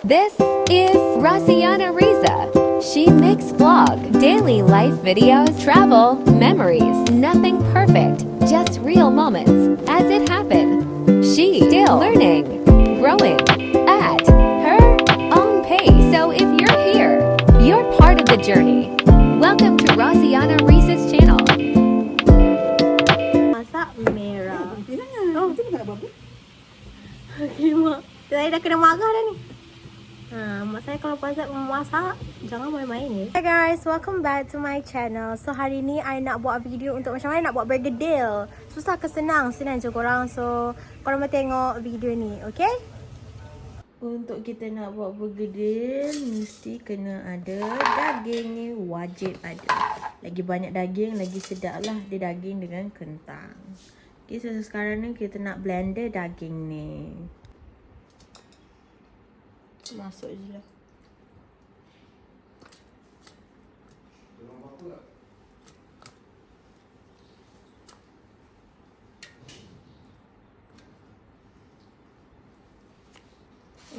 This is Rosiana Riza. She makes vlog, daily life videos, travel, memories, nothing perfect, just real moments as it happened. She still learning, growing at her own pace. So if you're here, you're part of the journey. Welcome to Rosiana Riza's channel. Masak merah. Oh, itu bukan apa-apa. Okay, mak. Saya dah kena marah dah ni. Mak saya kalau pasal memasak, jangan main-main ya. Hi guys, welcome back to my channel. So hari ni I nak buat video untuk macam mana nak buat bergedil. Susah ke senang? Senang je korang. So korang mau tengok video ni, okay? Untuk kita nak buat bergedil, mesti kena ada daging ni, wajib ada. Lagi banyak daging, lagi sedap lah dia daging dengan kentang. Okay, so sekarang ni kita nak blender daging ni. Masuk je lah.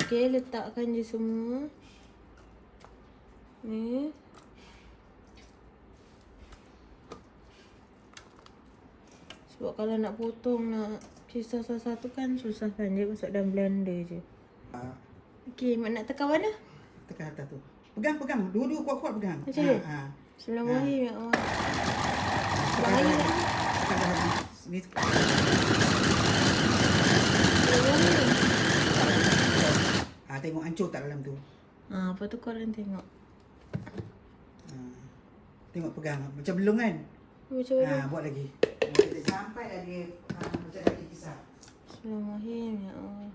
Okay, letakkan je semua. Ni. Sebab kalau nak potong, nak pisah satu-satu kan susah kan. Dia masuk dalam blender je. Okay, mak nak tekan mana? Tekan atas tu. Pegang. Dua-dua kuat-kuat pegang. Macam ni? Bismillahirrahmanirrahim. Ya Allah. Bang air nak. Tekan dalam sini. Tengok hancur tak dalam tu. Apa tu korang tengok. Tengok pegang. Macam belum kan? Macam mana? Buat lagi. Sampai dah dia macam lagi kisah. Bismillahirrahmanirrahim. Ya Allah.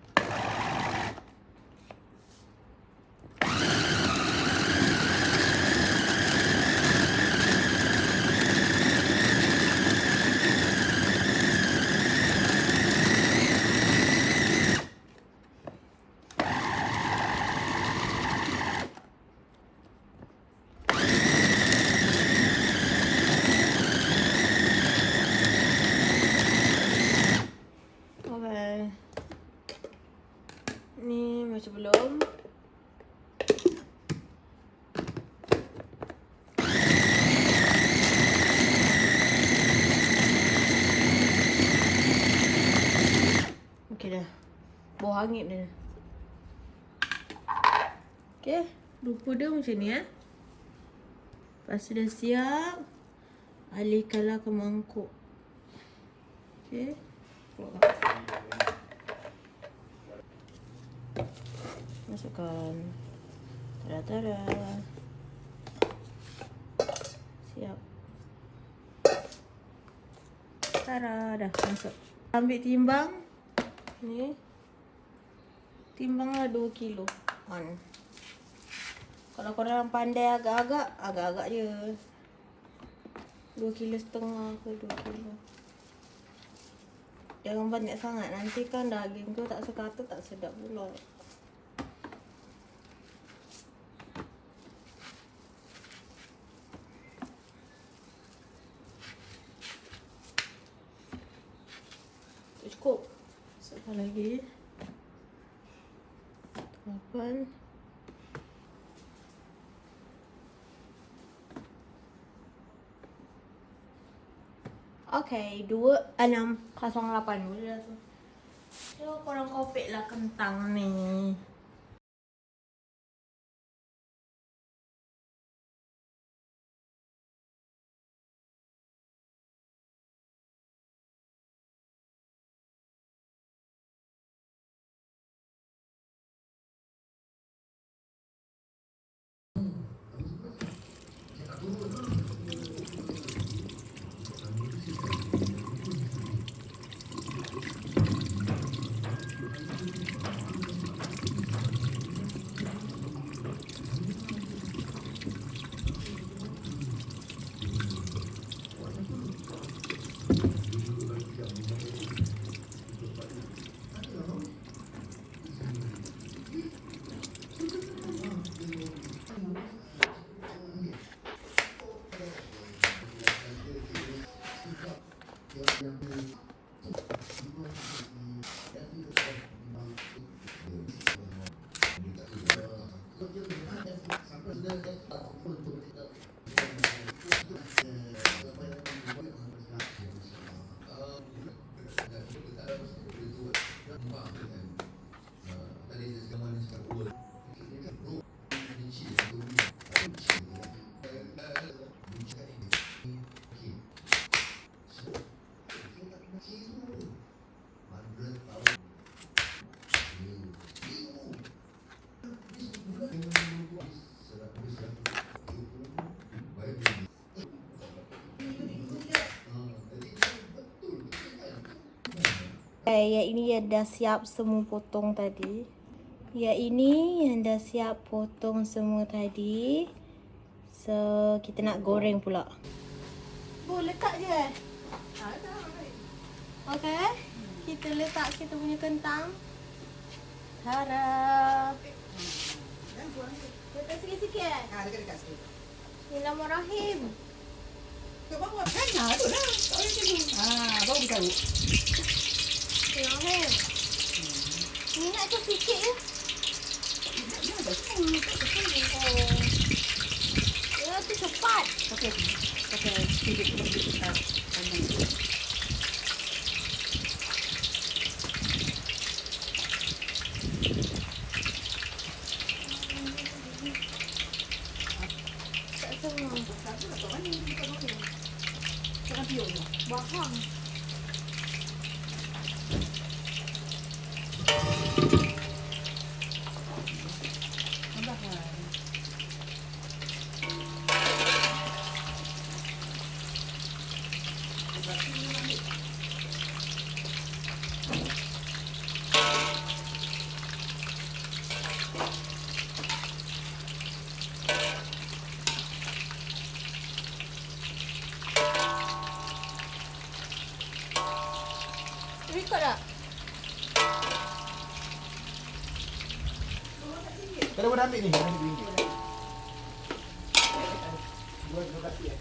Ni macam belum. Okey dah. Bau hangit dia. Okey, rupa dia macam ni ya. Lepas tu dah siap, alihkanlah ke mangkuk. Okey. Masukkan. Tada-tada. Siap. Tada, dah masuk. Ambil timbang. Ni. Timbanglah 2 kilo. Kalau korang pandai agak-agak je. 2,5 kilo ke 2 kilo. Jangan banyak sangat. Nanti kan daging tu tak sekata, tak sedap pula. Cukup. Masukkan lagi. Tuapan. Okay, 2608 boleh dah tu. So, korang kopek lah kentang ni. Yang ini yang dah siap semua potong tadi. Yang ini yang dah siap potong semua tadi. So, kita nak goreng pula. Bu, letak je. Okay. Kita letak kita punya kentang. Harap. Letak sikit-sikit. Dekat-dekat sikit. Bismillahirrahmanirrahim. Kau bawa kan? Tu lah. Tak boleh macam tu. Baru bercarut. Bismillahirrahmanirrahim. Minyak tu sikit je. Ya, dah semua. Oh. Ya, tu cepat. Pakai sedikit kita pandang. Tak semua. Satu lah kat mana? Dekat mana? Jangan pion tu. Bahang. Tambahkan. Record tak? Kalau boleh ambil ni, ambil RM2. Dua kaki eh.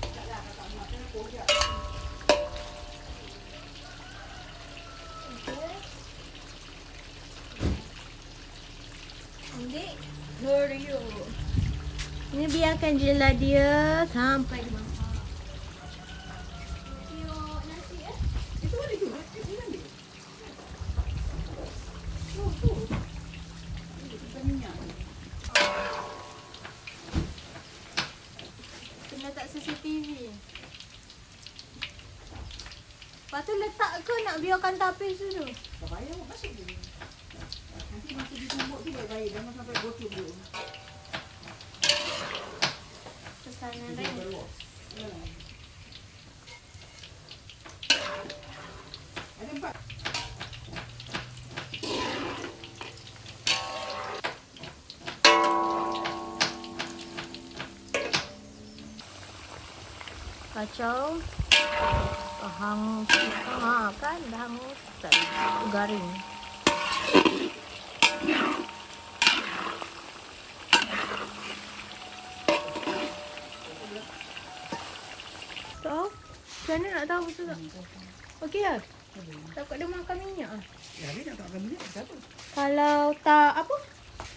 Ambil. Glorio. Ini biarkan je lah dia sampai dia masak. Tengok nasi eh. Itu ada juga. Ini ambil. Itu minyak. Kena letak CCTV. Lepas tu letak ke nak biarkan tapis dulu? Tak payah masuk je. Nanti masa ditumbuk tu baik-baik. Jangan sampai bocor dulu. Pesanan lain. Ada 4. Kacau. Hangus. Kan dah hangus. Tak garing. Tahu? Macam mana nak tahu betul tak? Okey lah. Takut dia makan minyak lah. Ya, dia nak makan minyak. Kenapa? Kalau tak apa?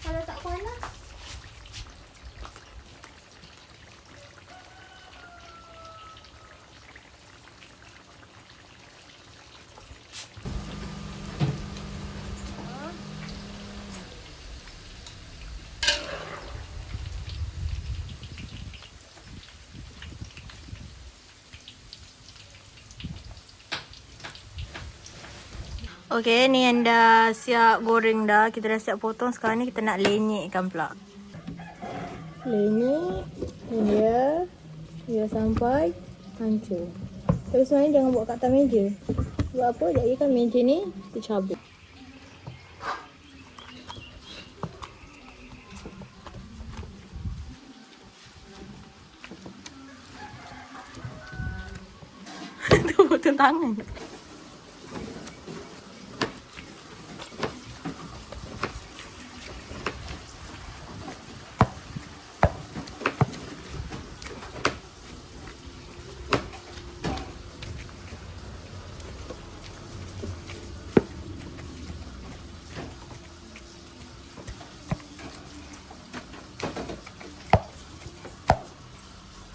Kalau tak panas. Okey, ni yang dah siap goreng dah. Kita dah siap potong. Sekarang ni kita nak lenyekkan pula. Lenyek. Ni dia. Dia sampai hancur. Tapi sebenarnya jangan buat kat atas meja. Sebab apa? Jadi kan meja ni tercabut. Tu potong tangan.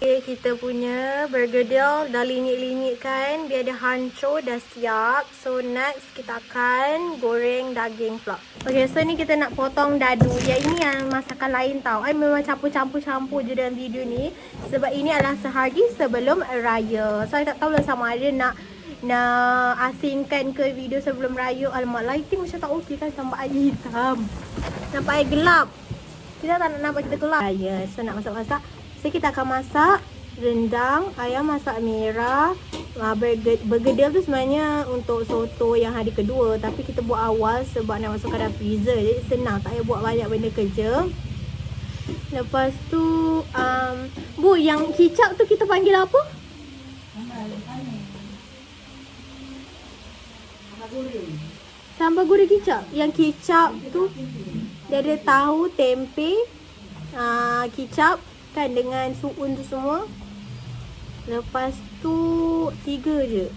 Okay, kita punya bergedil dah linyit-linyit kan. Dia ada hancur dah siap. So next kita akan goreng daging pula. Okay, so ni kita nak potong dadu. Yang ini yang masakan lain tau. I memang campur-campur je dalam video ni. Sebab ini adalah sehari sebelum raya. So I tak tahulah sama ada nak asingkan ke video sebelum raya. Alamak, lighting macam tak okey kan. Tambah air hitam. Nampak air gelap. Kita tak nak nampak kita gelap. Raya. So nak masak-masak. So kita akan masak rendang, ayam masak merah. Bergedil tu sebenarnya untuk soto yang hari kedua. Tapi kita buat awal sebab nak masukkan dalam freezer. Jadi senang, tak payah buat banyak benda kerja. Lepas tu Bu, yang kicap tu kita panggil apa? Sambal goreng kicap. Yang kicap tu dia ada tahu, tempe, kicap kan dengan suun tu semua. Lepas tu 3 je.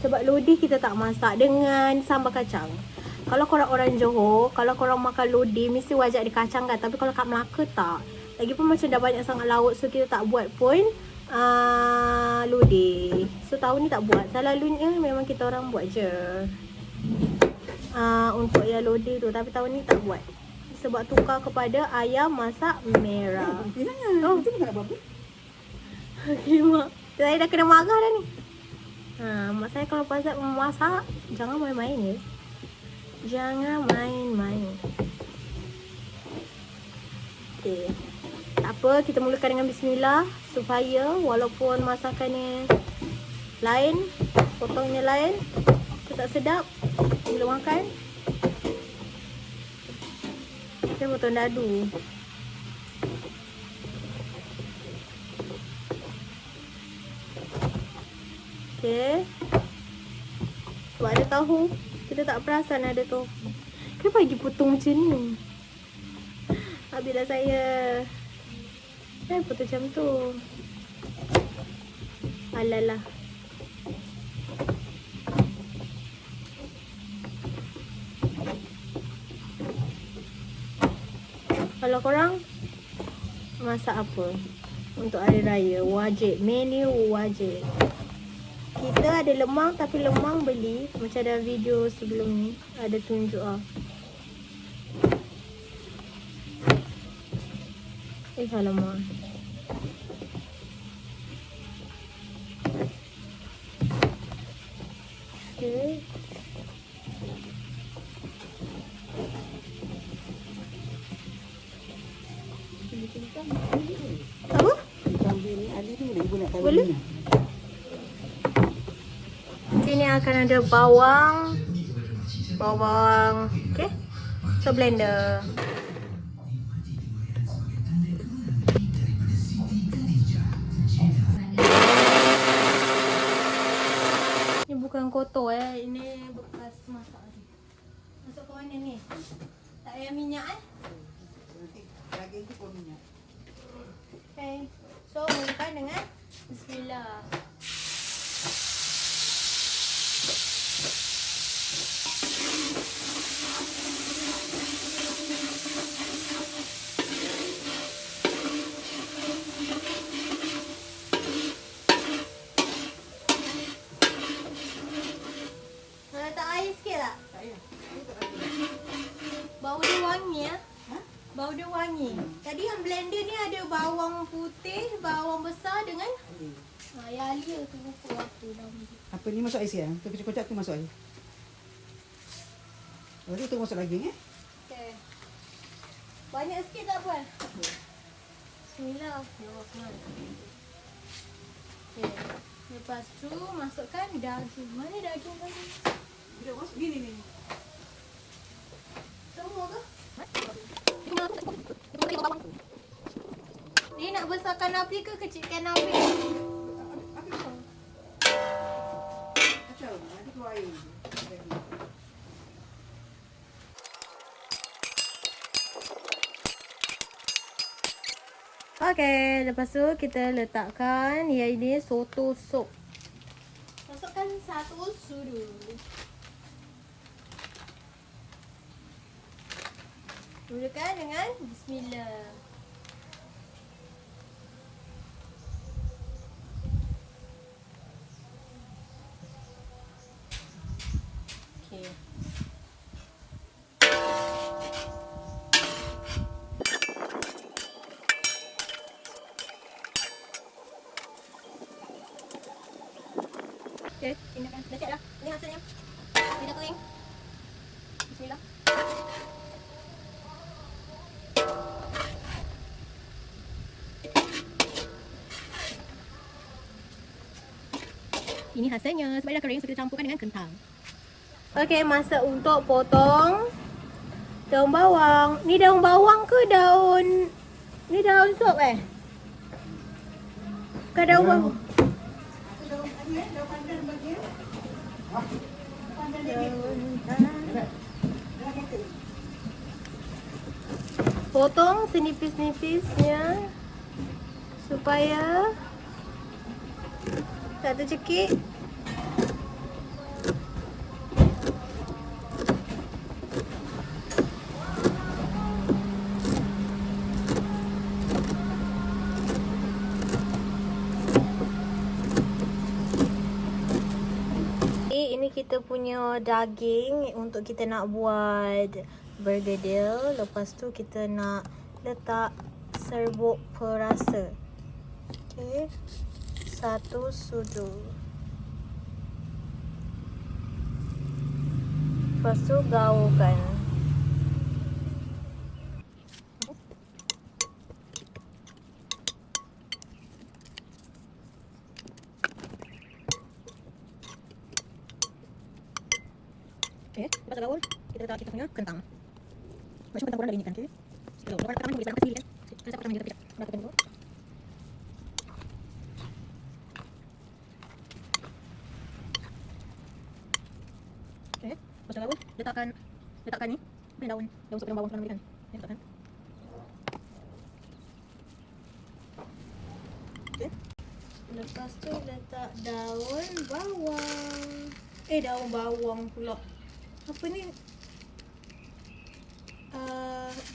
Sebab lodeh kita tak masak dengan sambal kacang. Kalau korang orang Johor, kalau korang makan lodeh mesti wajib ada kacang kan. Tapi kalau kat Melaka tak. Lagipun macam dah banyak sangat lauk, so kita tak buat pun lodeh. So tahun ni tak buat. Selalunya memang kita orang buat je untuk yang lodeh tu. Tapi tahun ni tak buat sebab tukar kepada ayam masak merah. Oh, Itu bukan apa-apa. okay, mak. Saya dah kena marah dah ni. Mak saya kalau pasal memasak, jangan main-main ya. Jangan main-main. Okay. Tak apa, kita mulakan dengan bismillah. Supaya walaupun masakannya lain, potongnya lain, tetap sedap bila makan. Kita potong dadu. Okay. Sebab ada tahu, kita tak perasan ada tu. Kenapa lagi potong macam ni? Habislah saya potong macam tu. Alalah. Kalau korang masak apa untuk hari raya? Wajib. Menu wajib. Kita ada lemang tapi lemang beli. Macam ada video sebelum ni. Ada tunjuk alamak. Okay. Apa? Boleh? Sini akan ada bawang. Okay. So blender. Ini bukan kotor ini bekas masak ni. Masuk ke mana ni? Tak payah minyak Daging tu pun minyak. Okay. So mulakan dengan bismillah. Letak air sikit tak? Tak payah. Ini tak ada. Bau dia wangi ya? Ha? Bau dia wangi. Tadi yang blender ni ada bawang putih, bawang besar dengan ya alia tu lupa apa nama dia. Apa ni masuk air sikit? Tu kocak-kocak tu masuk air. Lepas tu masuk daging Okay. Banyak sikit tak apa? Bismillahirrahmanirrahim. Okay. Lepas tu masukkan daging. Mana daging tadi? Dia masuk gini ni. Semua ke? Ni nak besarkan api ke kecilkan api? Api besar. Kacau. Nanti keluar air. Okay, lepas tu kita letakkan yang ini soto sup. Masukkan 1 sudu. Mulakan dengan bismillah. Okay, ini dah siap dah. Ini hasilnya. Ini dah kering. Bismillah. Ini hasilnya. Sebab dah kering, so kita campurkan dengan kentang. Okay, masa untuk potong daun bawang. Ni daun bawang ke daun... Ni daun sop ke daun bawang? Potong senipis-nipisnya supaya tak tercekik. Ini kita punya daging untuk kita nak buat bergedil. Lepas tu kita nak letak serbuk perasa. Okay, 1 sudu. Lepas tu gaulkan. Okay, lepas gaul, kita letak kita punya kentang. Macam kentang korang dah ini kan, okay? Kalau korang letak tangan, boleh letak sendiri kan? Saya potong tangan kita, dah potong dulu. Okay, lepas gaul, letakkan ni. Apa daun sop daun bawang korang berikan. Okay, letakkan. Okay. Lepas tu letak daun bawang. Daun bawang pula. Apa ni?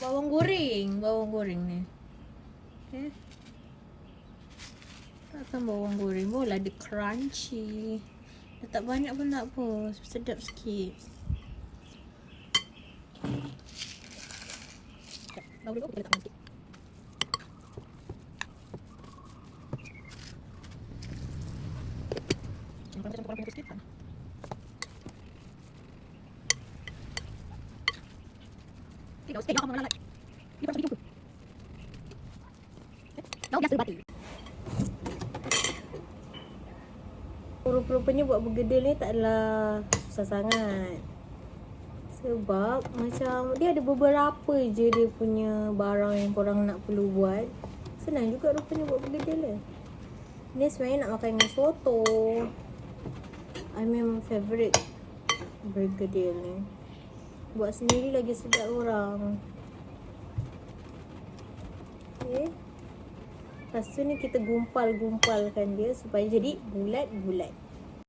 Bawang goreng ni. Okay. Letakkan bawang goreng. Boleh ada crunchy. Letak banyak pun tak apa. Sedap sikit. Bawang dulu kita letakkan sikit. Campur sikit kan. Jangan melalat. Dia pun sedikit. Daun biasa bati. Rupa-rupanya buat bergedil ni taklah susah sangat. Sebab macam dia ada beberapa je dia punya barang yang korang nak perlu buat. Senang juga rupanya buat bergedil ni. Ni sebenarnya nak makan dengan soto. I memang favourite bergedil ni. Buat sendiri lagi sedap orang. Okay. Lepas tu ni kita gumpal-gumpalkan dia supaya jadi bulat-bulat.